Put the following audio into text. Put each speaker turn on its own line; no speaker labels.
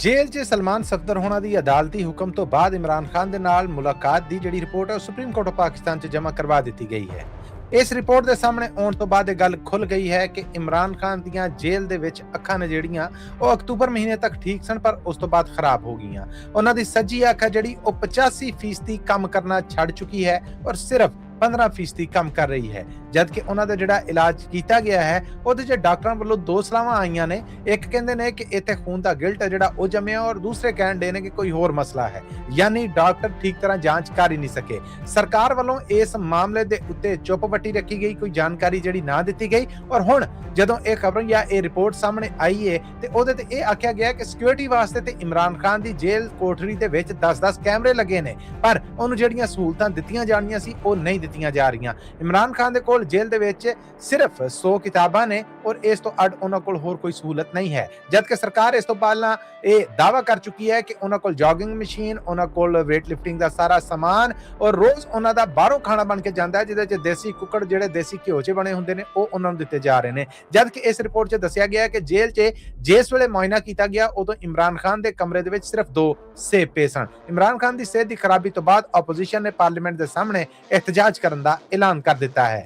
ਜੇਲ੍ਹ 'ਚ ਸਲਮਾਨ ਸਫਦਰ ਹੋਣਾ ਦੀ ਅਦਾਲਤੀ ਹੁਕਮ ਤੋਂ ਬਾਅਦ ਇਮਰਾਨ ਖਾਨ ਦੇ ਨਾਲ ਮੁਲਾਕਾਤ ਦੀ ਜਿਹੜੀ ਰਿਪੋਰਟ ਹੈ ਉਹ ਸੁਪਰੀਮ ਕੋਰਟ ਆਫ ਪਾਕਿਸਤਾਨ 'ਚ ਜਮ੍ਹਾਂ ਕਰਵਾ ਦਿੱਤੀ ਗਈ ਹੈ। ਇਸ ਰਿਪੋਰਟ ਦੇ ਸਾਹਮਣੇ ਆਉਣ ਤੋਂ ਬਾਅਦ ਇਹ ਗੱਲ ਖੁੱਲ ਗਈ ਹੈ ਕਿ ਇਮਰਾਨ ਖਾਨ ਦੀਆਂ ਜੇਲ੍ਹ ਦੇ ਵਿੱਚ ਅੱਖਾਂ ਨੇ ਜਿਹੜੀਆਂ ਉਹ ਅਕਤੂਬਰ ਮਹੀਨੇ ਤੱਕ ਠੀਕ ਸਨ, ਪਰ ਉਸ ਤੋਂ ਬਾਅਦ ਖਰਾਬ ਹੋ ਗਈਆਂ। ਉਹਨਾਂ ਦੀ ਸੱਜੀ ਅੱਖ ਹੈ ਜਿਹੜੀ ਉਹ 85% ਕੰਮ ਕਰਨਾ ਛੱਡ ਚੁੱਕੀ ਹੈ ਔਰ ਸਿਰਫ 15% ਕੰਮ ਕਰ ਰਹੀ ਹੈ, ਜਦਕਿ ਉਹਨਾਂ ਦਾ ਜਿਹੜਾ ਇਲਾਜ ਕੀਤਾ ਗਿਆ ਹੈ ਉਹਦੇ 'ਚ ਡਾਕਟਰਾਂ ਵੱਲੋਂ ਦੋ ਸਲਾਹਾਂ ਆਈਆਂ ਨੇ। ਇੱਕ ਕਹਿੰਦੇ ਨੇ ਕਿ ਇੱਥੇ ਖੂਨ ਦਾ ਗਿਲਟ ਹੈ ਜਿਹੜਾ ਉਹ ਜੰਮਿਆ, ਔਰ ਦੂਸਰੇ ਕਹਿਣ ਦੇ ਨੇ ਕਿ ਕੋਈ ਹੋਰ ਮਸਲਾ ਹੈ, ਯਾਨੀ ਡਾਕਟਰ ਠੀਕ ਤਰ੍ਹਾਂ ਜਾਂਚ ਕਰ ਹੀ ਨਹੀਂ ਸਕੇ। ਸਰਕਾਰ ਵੱਲੋਂ ਇਸ ਮਾਮਲੇ ਦੇ ਉੱਤੇ ਚੁੱਪ ਵੱਟੀ ਰੱਖੀ ਗਈ, ਕੋਈ ਜਾਣਕਾਰੀ ਜਿਹੜੀ ਨਾ ਦਿੱਤੀ ਗਈ। ਔਰ ਹੁਣ ਜਦੋਂ ਇਹ ਖਬਰ ਜਾਂ ਇਹ ਰਿਪੋਰਟ ਸਾਹਮਣੇ ਆਈ ਹੈ ਤੇ ਉਹਦੇ ਤੇ ਇਹ ਆਖਿਆ ਗਿਆ ਕਿ ਸਿਕਿਉਰਿਟੀ ਵਾਸਤੇ ਤੇ ਇਮਰਾਨ ਖਾਨ ਦੀ ਜੇਲ੍ਹ ਕੋਠੜੀ ਦੇ ਵਿੱਚ 10-10 ਕੈਮਰੇ ਲੱਗੇ ਨੇ, ਪਰ ਉਹਨੂੰ ਜਿਹੜੀਆਂ ਸਹੂਲਤਾਂ ਦਿੱਤੀਆਂ ਜਾਣੀਆਂ ਸੀ ਉਹ ਨਹੀਂ ਦਿੱਤੀਆਂ ਜਾ ਰਹੀਆਂ। ਇਮਰਾਨ ਖਾਨ ਦੇ ਕੋਲ ਜੇਲ੍ਹ ਦੇ ਵਿੱਚ ਸਿਰਫ 100 ਕਿਤਾਬਾਂ ਨੇ ਔਰ ਇਸ ਤੋਂ ਅੱਡ ਉਹਨਾਂ ਕੋਲ ਹੋਰ ਕੋਈ ਸਹੂਲਤ ਨਹੀਂ ਹੈ, ਜਦਕਿ ਸਰਕਾਰ ਇਸ ਤੋਂ ਪਹਿਲਾਂ ਇਹ ਦਾਅਵਾ ਕਰ ਚੁੱਕੀ ਹੈ ਕਿ ਉਹਨਾਂ ਕੋਲ ਜੌਗਿੰਗ ਮਸ਼ੀਨ, ਉਹਨਾਂ ਕੋਲ weight lifting ਦਾ ਸਾਰਾ ਸਮਾਨ ਔਰ ਰੋਜ਼ ਉਹਨਾਂ ਦਾ ਬਾਹਰੋਂ ਖਾਣਾ ਬਣ ਕੇ ਜਾਂਦਾ ਹੈ, ਜਿਹਦੇ 'ਚ ਦੇਸੀ ਕੁੱਕੜ ਜਿਹੜੇ ਦੇਸੀ ਘਿਓ 'ਚ ਬਣੇ ਹੁੰਦੇ ਨੇ ਉਹ ਉਹਨਾਂ ਨੂੰ ਦਿੱਤੇ ਜਾ ਰਹੇ ਨੇ। ਜਦਕਿ ਇਸ ਰਿਪੋਰਟ 'ਚ ਦੱਸਿਆ ਗਿਆ ਹੈ ਕਿ ਜੇਲ੍ਹ 'ਚ ਜਿਸ ਵੇਲੇ ਮੁਆਇਨਾ ਕੀਤਾ ਗਿਆ ਉਦੋਂ ਇਮਰਾਨ ਖਾਨ ਦੇ ਕਮਰੇ ਦੇ ਵਿੱਚ ਸਿਰਫ 2 ਸੇਬ ਪਏ ਸਨ। ਇਮਰਾਨ ਖਾਨ ਦੀ ਸਿਹਤ ਦੀ ਖਰਾਬੀ ਤੋਂ ਬਾਅਦ ਆਪੋਜੀਸ਼ਨ ਨੇ ਪਾਰਲੀਮੈਂਟ ਦੇ ਸਾਹਮਣੇ ਇhtਜਾਜ ਕਰਨ ਦਾ ਐਲਾਨ ਕਰ ਦਿੱਤਾ ਹੈ।